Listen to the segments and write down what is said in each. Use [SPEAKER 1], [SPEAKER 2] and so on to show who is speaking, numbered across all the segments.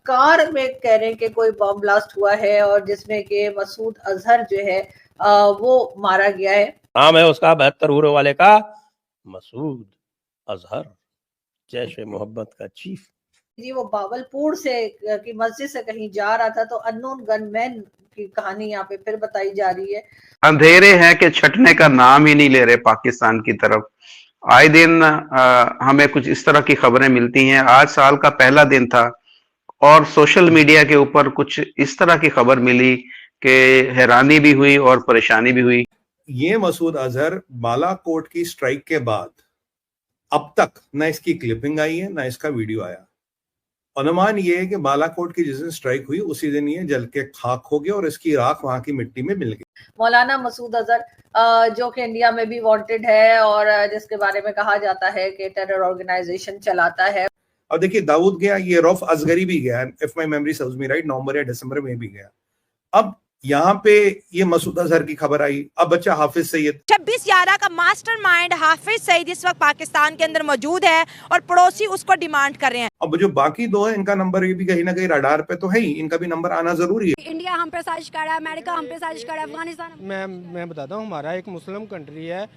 [SPEAKER 1] Car में कह रहे हैं कि कोई बम ब्लास्ट हुआ है और जिसमें कि मसूद अजहर जो है वो मारा गया है।
[SPEAKER 2] नाम है उसका 72 हुरों वाले का मसूद अजहर, जैश ए मोहब्बत का चीफ।
[SPEAKER 1] जी वो बावलपुर से की मस्जिद से कहीं जा रहा था तो अननोन गनमैन की कहानी यहाँ पे फिर बताई जा रही है।
[SPEAKER 3] अंधेरे हैं कि छटने का नाम ही नहीं ले रहे पाकिस्तान की तरफ। आए दिन हमें कुछ इस तरह की खबरें मिलती हैं। आज साल का पहला दिन था और सोशल मीडिया के ऊपर कुछ इस तरह की खबर मिली कि हैरानी भी हुई और परेशानी भी हुई।
[SPEAKER 4] ये मसूद अजहर बालाकोट की स्ट्राइक के बाद अब तक ना इसकी क्लिपिंग आई है ना इसका वीडियो आया। अनुमान ये है कि बालाकोट की जिस दिन स्ट्राइक हुई उसी दिन ये जल के खाक हो गया और इसकी राख वहां की मिट्टी में मिल गई।
[SPEAKER 1] मौलाना मसूद अजहर जो कि इंडिया में भी वांटेड है और जिसके बारे में कहा जाता है कि टेरर ऑर्गेनाइजेशन चलाता है।
[SPEAKER 4] अब देखिए दाऊद गया, ये रौफ असगरी भी गया, if my memory serves me right, नवंबर या दिसंबर में भी गया। अब यहाँ पे ये मसूद अजहर की खबर आई। अब बच्चा हाफिज सईद
[SPEAKER 5] 26/11 का मास्टरमाइंड हाफिज सईद इस वक्त पाकिस्तान के अंदर मौजूद है और पड़ोसी उसको डिमांड कर रहे हैं।
[SPEAKER 4] अब जो बाकी दो है इनका नंबर ये भी कहीं ना कहीं रडार पे तो है ही, इनका भी नंबर आना जरूरी है।
[SPEAKER 5] इंडिया हम पे साजिश कर रहा है, अमेरिका हम पे साजिश कर रहा है, अफगानिस्तान।
[SPEAKER 6] मैं बताता हूँ, हमारा एक मुस्लिम कंट्री है,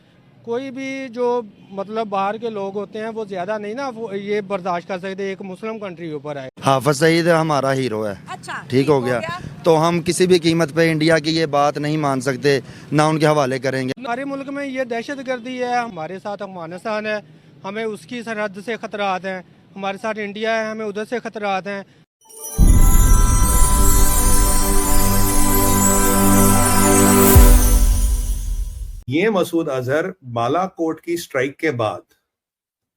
[SPEAKER 6] कोई भी जो मतलब बाहर के लोग होते हैं वो ज्यादा नहीं ना वो ये बर्दाश्त कर सकते एक मुस्लिम कंट्री ऊपर आए।
[SPEAKER 7] हाफिज सईद हमारा हीरो है।
[SPEAKER 5] अच्छा
[SPEAKER 7] ठीक हो गया तो हम किसी भी कीमत पे इंडिया की ये बात नहीं मान सकते, ना उनके हवाले करेंगे।
[SPEAKER 6] हमारे मुल्क में ये दहशत गर्दी है, हमारे साथ अफगानिस्तान है, हमें उसकी सरहद से खतरात हैं, हमारे साथ इंडिया है, हमें उधर से खतरात हैं।
[SPEAKER 4] ये मसूद अजहर बालाकोट की स्ट्राइक के बाद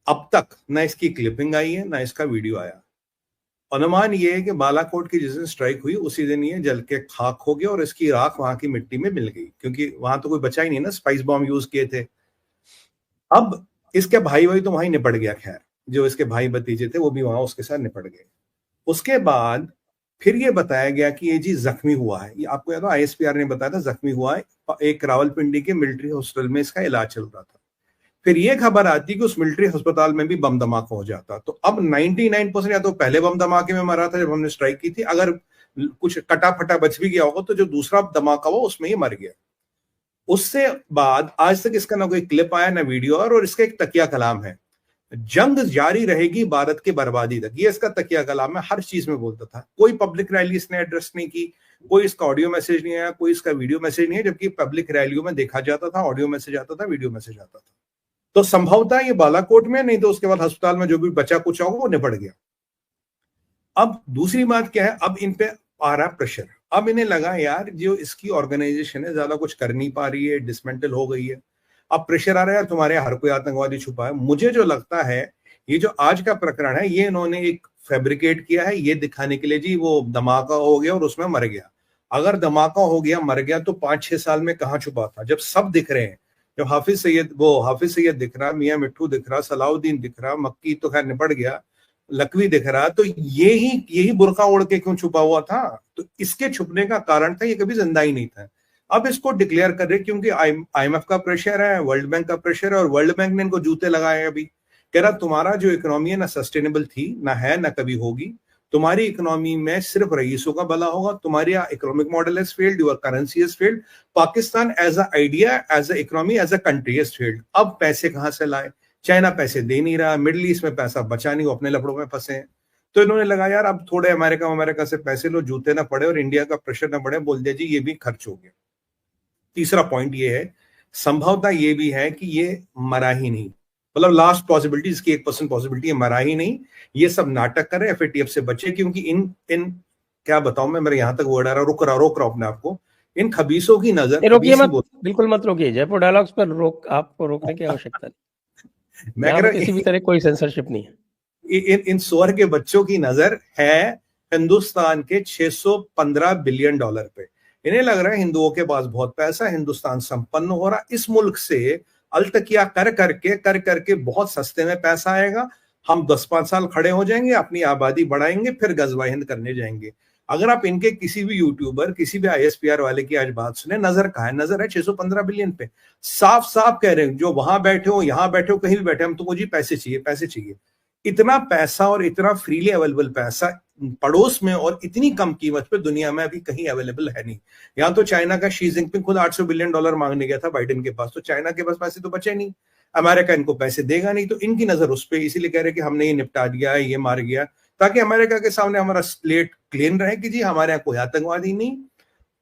[SPEAKER 4] अब तक ना इसकी क्लिपिंग आई है ना इसका वीडियो आया। अनुमान ये है कि बालाकोट की जिस दिन स्ट्राइक हुई उसी दिन ये जल के खाक हो गया और इसकी राख वहां की मिट्टी में मिल गई, क्योंकि वहां तो कोई बचा ही नहीं ना, स्पाइस बॉम्ब यूज किए थे। अब इसके भाई तो वहीं निपट गया, खैर जो इसके भाई भतीजे थे वो भी वहां उसके साथ निपट गए। उसके बाद फिर ये बताया गया कि ये जी जख्मी हुआ है। ये आपको याद है आईएसपीआर ने बताया था जख्मी हुआ है, एक रावलपिंडी के मिलिट्री हॉस्पिटल में इसका इलाज चल रहा था। फिर ये खबर आती कि उस मिलिट्री अस्पताल में भी बम धमाका हो जाता। तो अब 99% या तो पहले बम धमाके में मरा था जब हमने स्ट्राइक की थी, अगर कुछ कटा फटा बच भी गया होगा तो जो दूसरा धमाका हुआ उसमें ये मर गया। उससे बाद आज तक इसका ना कोई क्लिप आया ना वीडियो, और इसका एक तकिया कलाम है, जंग जारी रहेगी भारत की बर्बादी तक। ये इसका तकिया कलाम है, हर चीज में बोलता था। कोई पब्लिक रैली इसने एड्रेस नहीं की, कोई इसका ऑडियो मैसेज नहीं आया, कोई इसका वीडियो मैसेज नहीं है, जबकि पब्लिक रैलियों में देखा जाता था, ऑडियो मैसेज आता था, वीडियो मैसेज आता था। तो संभवतः ये बालाकोट में, नहीं तो उसके बाद अस्पताल में जो भी बचा कुछ होगा वो निपट गया। अब दूसरी बात क्या है, अब इन पे आ रहा प्रेशर। अब इन्हें लगा यार जो इसकी ऑर्गेनाइजेशन है ज्यादा कुछ कर नहीं पा रही है, डिसमेंटल हो गई है। अब प्रेशर आ रहा है तुम्हारे हर कोई आतंकवादी छुपा है। मुझे जो लगता है ये जो आज का प्रकरण है ये इन्होंने एक फैब्रिकेट किया है ये दिखाने के लिए जी वो धमाका हो गया और उसमें मर गया। अगर धमाका हो गया मर गया तो 5-6 साल में कहाँ छुपा था, जब सब दिख रहे हैं। जब हाफिज सैयद दिख रहा, मियां मिट्टू दिख रहा, सलाउद्दीन दिख रहा, मक्की तो खैर निपट गया, लकवी दिख रहा, तो यही बुर्का ओढ़ के क्यों छुपा हुआ था? तो इसके छुपने का कारण था ये कभी जिंदा ही नहीं था। अब इसको डिक्लेयर कर रहे क्योंकि आईएमएफ का प्रेशर है, वर्ल्ड बैंक का प्रेशर है, और वर्ल्ड बैंक ने इनको जूते लगाए। अभी कह रहा तुम्हारा जो इकोनॉमी है ना सस्टेनेबल थी, ना है, ना कभी होगी। तुम्हारी इकोनॉमी में सिर्फ रईसों का भला होगा, तुम्हारी economic model has failed, your currency has failed, Pakistan as a idea, as a economy, as a country has failed. अब पैसे कहां से लाए? चाइना पैसे दे नहीं रहा, मिडिल ईस्ट में पैसा बचा नहीं, वो अपने लफड़ों में फंसे हैं। तो इन्होंने लगा यार अब थोड़े अमेरिका से पैसे लो, जूते ना पड़े और इंडिया का प्रेशर ना पड़े, बोल दिया जी ये भी खर्च हो गया। तीसरा पॉइंट ये है, संभवतः ये भी है कि ये मरा ही नहीं, मतलब लास्ट पॉसिबिलिटी, इसकी 1% पॉसिबिलिटी है मरा ही नहीं, ये सब नाटक करे, एफएटीएफ से बचे। क्योंकि इन क्या बताऊं मैं, मेरे यहां तक वर्ड आ रहा, रोक रहा अपने आपको, इन खबीसों की नजर।
[SPEAKER 2] रोकिए मत, बिल्कुल मत रोकिए, जयपुर डायलॉग्स पर आपको रोकने की आवश्यकता नहीं। मैं कह रहा किसी भी तरह कोई सेंसरशिप नहीं है।
[SPEAKER 4] इन सोर के बच्चों की नजर है हिंदुस्तान के $615 बिलियन पे। इन्हें लग रहा है हिंदुओं के पास बहुत पैसा, हिंदुस्तान संपन्न हो रहा, इस मुल्क से अलतकिया कर करके बहुत सस्ते में पैसा आएगा, हम 10-5 साल खड़े हो जाएंगे, अपनी आबादी बढ़ाएंगे, फिर गजवा हिंद करने जाएंगे। अगर आप इनके किसी भी यूट्यूबर, किसी भी आईएसपीआर वाले की आज बात सुने, नजर कहाँ है? नजर है 615 बिलियन पे। साफ कह रहे हैं, जो वहां बैठे हो, यहाँ बैठे हो, कहीं भी बैठे, हम तुमको जी पैसे चाहिए। इतना पैसा और इतना फ्रीली अवेलेबल पैसा पड़ोस में और इतनी कम कीमत पे दुनिया में अभी कहीं अवेलेबल है नहीं। यहाँ तो चाइना का शी जिनपिंग खुद $800 बिलियन मांगने गया था बाइडेन के पास, तो चाइना के पास पैसे तो बचे नहीं, अमेरिका इनको पैसे देगा नहीं, तो इनकी नजर उस पर, इसीलिए कह रहे कि हमने ये निपटा दिया, ये मार गया, ताकि अमेरिका के सामने हमारा स्लेट क्लीन रहे कि जी हमारे यहाँ कोई आतंकवादी नहीं।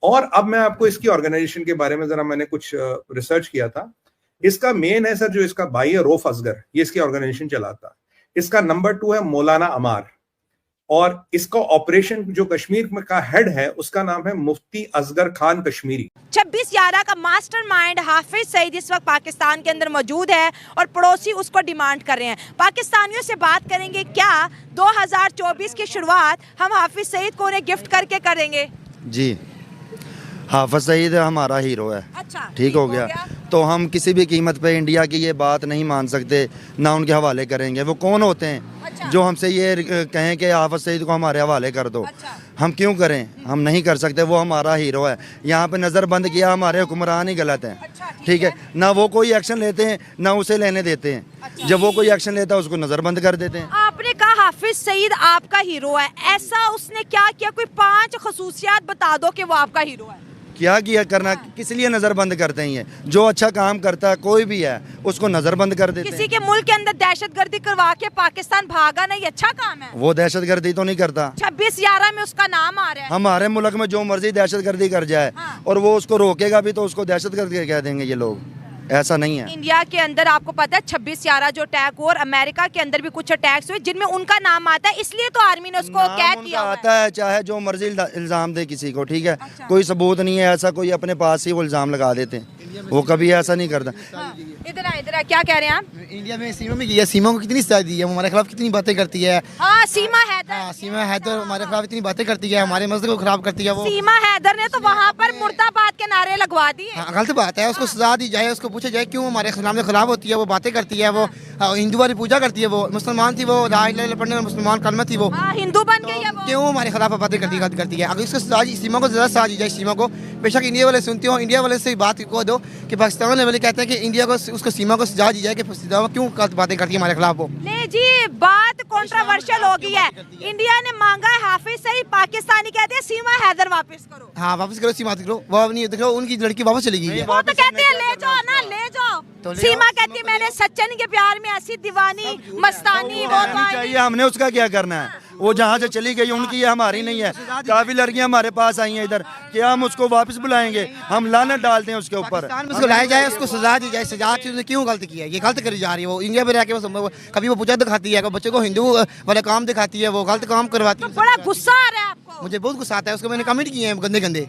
[SPEAKER 4] और अब मैं आपको इसकी ऑर्गेनाइजेशन के बारे में जरा मैंने कुछ रिसर्च किया था। इसका मेन है सर, जो इसका भाई है रऊफ असगर, ये इसकी ऑर्गेनाइजेशन चलाता। इसका नंबर 2 है मौलाना अमार, और इसका ऑपरेशन जो कश्मीर में का हेड है उसका नाम है मुफ्ती असगर खान कश्मीरी।
[SPEAKER 5] 26/11 का मास्टरमाइंड हाफिज सईद इस वक्त पाकिस्तान के अंदर मौजूद है और पड़ोसी उसको डिमांड कर रहे हैं। पाकिस्तानियों से बात करेंगे, क्या 2024 की शुरुआत हम हाफिज सईद को उन्हें गिफ्ट करके करेंगे?
[SPEAKER 7] जी, हाफिज सईद हमारा हीरो है।
[SPEAKER 5] अच्छा,
[SPEAKER 7] ठीक हो गया। तो हम किसी भी कीमत पे इंडिया की ये बात नहीं मान सकते, ना उनके हवाले करेंगे। वो कौन होते हैं
[SPEAKER 5] अच्छा।
[SPEAKER 7] जो हमसे ये कहें कि हाफिज सईद को हमारे हवाले कर दो?
[SPEAKER 5] अच्छा।
[SPEAKER 7] हम क्यों करें? हम नहीं कर सकते, वो हमारा हीरो है। यहाँ पे नज़रबंद किया, हमारे हुक्मरान ही गलत हैं।
[SPEAKER 5] अच्छा,
[SPEAKER 7] ठीक है ना, वो कोई एक्शन लेते हैं ना उसे लेने देते हैं।
[SPEAKER 5] अच्छा।
[SPEAKER 7] जब वो कोई एक्शन लेता है उसको नज़रबंद कर देते हैं।
[SPEAKER 5] आपने कहा हाफिज सईद आपका हीरो है, ऐसा उसने क्या किया? कोई 5 खसूसियात बता दो कि वो आपका हीरो है।
[SPEAKER 7] क्या किया करना, किस लिए नज़रबंद करते हैं? ये जो अच्छा काम करता है कोई भी है उसको नज़रबंद कर देते हैं।
[SPEAKER 5] किसी के मुल्क के अंदर दहशतगर्दी करवा के पाकिस्तान भागा नहीं, अच्छा काम है।
[SPEAKER 7] वो दहशतगर्दी तो नहीं करता।
[SPEAKER 5] 26/11 में उसका नाम आ रहा है।
[SPEAKER 7] हमारे मुल्क में जो मर्जी दहशतगर्दी कर जाए,
[SPEAKER 5] हाँ।
[SPEAKER 7] और वो उसको रोकेगा भी तो उसको दहशतगर्दी कह देंगे ये लोग। ऐसा नहीं है।
[SPEAKER 5] इंडिया के अंदर आपको पता है 26/11 जो अटैक हुआ, और अमेरिका के अंदर भी कुछ अटैक्स हुए जिनमें उनका नाम आता है, इसलिए तो आर्मी ने उसको कैद किया हुआ
[SPEAKER 7] आता है। चाहे जो मर्जी इल्जाम दे किसी को, ठीक है।
[SPEAKER 5] अच्छा।
[SPEAKER 7] कोई सबूत नहीं है ऐसा, कोई अपने पास ही वो इल्जाम लगा देते हैं। वो कभी ऐसा नहीं करता।
[SPEAKER 5] इधर आ, क्या कह रहे हैं आप?
[SPEAKER 8] इंडिया में सीमा में किया, सीमा को कितनी सजा दी है, वो हमारे खिलाफ कितनी बातें करती है।
[SPEAKER 5] हाँ, सीमा हैदर।
[SPEAKER 8] हाँ, सीमा हैदर हमारे खिलाफ इतनी बातें करती है, हमारे मस्जिद को खराब करती है। वो
[SPEAKER 5] सीमा हैदर ने तो वहाँ पर मुर्दाबाद के नारे लगवा दिए।
[SPEAKER 8] हाँ, गलत बात है, उसको सजा दी जाए, उसको पूछा जाए क्यों हमारे खिलाफ होती है, वो बातें करती है। वो हिंदू वाली पूजा करती है, वो मुसलमान थी, वो ला इलाहा इल्लल्लाह पढ़ने में मुसलमान कलमा थी, वो
[SPEAKER 5] हिंदू बन गई है वो।
[SPEAKER 8] क्यों हमारे खिलाफ बातें करती है? अगर इसको सजा, सीमा को ज़्यादा सजा दी जाए। सीमा को बेशक इंडिया वाले सुनते हो, इंडिया वाले से बात को दो कि पाकिस्तान वाले कहते हैं कि इंडिया को उसको सीमा को सजा दी जाए कि क्यों गलत बातें करती है हमारे खिलाफ वो।
[SPEAKER 5] ले जी, बात कंट्रोवर्शियल हो गई है। इंडिया ने मांगा है हाफिज सईद, पाकिस्तानी कहते हैं सीमा हैदर वापस करो।
[SPEAKER 8] हाँ, वापस करो सीमा, करो वो नहीं देखो, उनकी लड़की वापस चली गई है।
[SPEAKER 5] वो तो कहते हैं ले जाओ ना, ले जाओ।
[SPEAKER 8] तो ले
[SPEAKER 5] सीमा
[SPEAKER 8] आओ,
[SPEAKER 5] कहती है मैंने सच्चन के प्यार में ऐसी दीवानी मस्तानी वो
[SPEAKER 7] चाहिए, हमने उसका क्या करना है? वो जहाँ से चली गई उनकी है, हमारी नहीं है। काफी लड़कियां हमारे पास आई हैं इधर, क्या हम उसको वापस बुलाएंगे? हम लानत डालते हैं उसके ऊपर।
[SPEAKER 8] उसको लाया जाए, उसको सजा दी जाए। सजा की उसने क्यों गलत किया? ये गलत करी जा रही है। वो इंडिया में रह के कभी वो पूजा दिखाती है, बच्चे को हिंदू वाले काम दिखाती है, वो गलत काम करवाती है।
[SPEAKER 5] बड़ा गुस्सा आ रहा है आपको?
[SPEAKER 8] मुझे बहुत गुस्सा आता है, उसको मैंने कमेंट किए हैं गंदे गंदे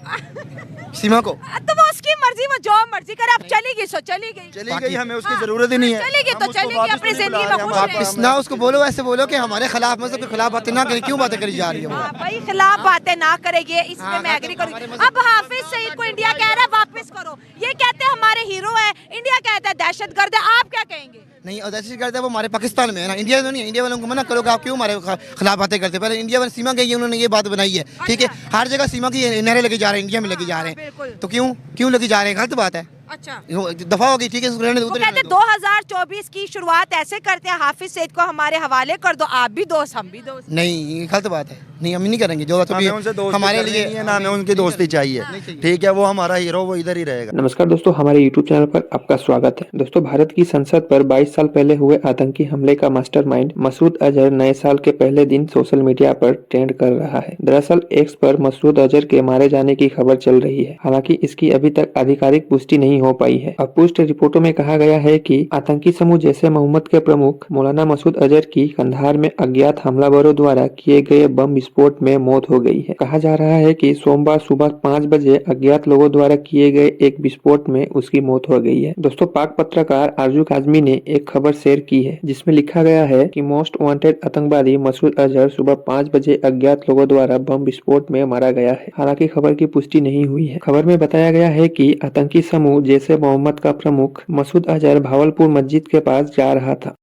[SPEAKER 8] सीमा को।
[SPEAKER 5] तो वो उसकी मर्जी, वो जो मर्जी करे। अब चली गई सो चली गई,
[SPEAKER 7] हमें उसकी जरूरत ही नहीं है।
[SPEAKER 5] चली गई तो चली गई, अपनी जिंदगी में खुश
[SPEAKER 8] वापस
[SPEAKER 5] रहे।
[SPEAKER 8] ना उसको बोलो, ऐसे बोलो कि हमारे खिलाफ, मतलब के खिलाफ बातें ना करें। क्यों बातें करी जा रही है?
[SPEAKER 5] हाँ भाई, खिलाफ बातें ना करेंगे, इसमें मैं एग्री करूंगी। अब हाफिज सईद को इंडिया कह रहा है वापस करो, ये कहते हैं हमारे हीरो है, इंडिया कहता है दहशतगर्द है। आप क्या कहेंगे?
[SPEAKER 8] नहीं, और दहशतगर्द है वो हमारे पाकिस्तान में है ना, इंडिया में नहीं है। इंडिया वालों को मना करो कि आप क्यों हमारे खिलाफ बातें करते हैं। पहले इंडिया वाले सीमा गई है, उन्होंने ये बात बनाई है, ठीक है। हर जगह सीमा की नारे लगे जा रहे हैं, इंडिया में लगे जा रहे हैं, तो क्यों लगे जा रहे हैं? गलत बात है।
[SPEAKER 5] अच्छा,
[SPEAKER 8] दफा होगी, ठीक है।
[SPEAKER 5] वो कहते 2024 की शुरुआत ऐसे करते हैं, हाफिज सईद को हमारे हवाले कर दो, आप भी दोस्त हम भी दोस्त।
[SPEAKER 8] नहीं, गलत बात है, नहीं हम नहीं करेंगे। जो हमारे लिए
[SPEAKER 7] ना हमें उनकी दोस्ती चाहिए, ठीक है। वो हमारा हीरो, वो इधर ही रहेगा।
[SPEAKER 9] नमस्कार दोस्तों, हमारे YouTube चैनल पर आपका स्वागत है। दोस्तों, भारत की संसद पर 22 साल पहले हुए आतंकी हमले का मास्टरमाइंड मसूद अजहर नए साल के पहले दिन सोशल मीडिया पर ट्रेंड कर रहा है। दरअसल एक्स पर मसूद अजहर के मारे जाने की खबर चल रही है, हालांकि इसकी अभी तक आधिकारिक पुष्टि नहीं हो पाई है। अब पोस्ट रिपोर्टों में कहा गया है कि आतंकी समूह जैसे मोहम्मद के प्रमुख मौलाना मसूद अजहर की कंधार में अज्ञात हमलावरों द्वारा किए गए बम विस्फोट में मौत हो गई है। कहा जा रहा है कि सोमवार सुबह 5 बजे अज्ञात लोगों द्वारा किए गए एक विस्फोट में उसकी मौत हो गई है। दोस्तों, पाक पत्रकार आरजू काजमी ने एक खबर शेयर की है जिसमें लिखा गया है कि मोस्ट वांटेड आतंकवादी मसूद अजहर सुबह 5 बजे अज्ञात लोगों द्वारा बम विस्फोट में मारा गया है। हालांकि खबर की पुष्टि नहीं हुई है। खबर में बताया गया है कि आतंकी समूह जैसे मोहम्मद का प्रमुख मसूद अजहर भावलपुर मस्जिद के पास जा रहा था।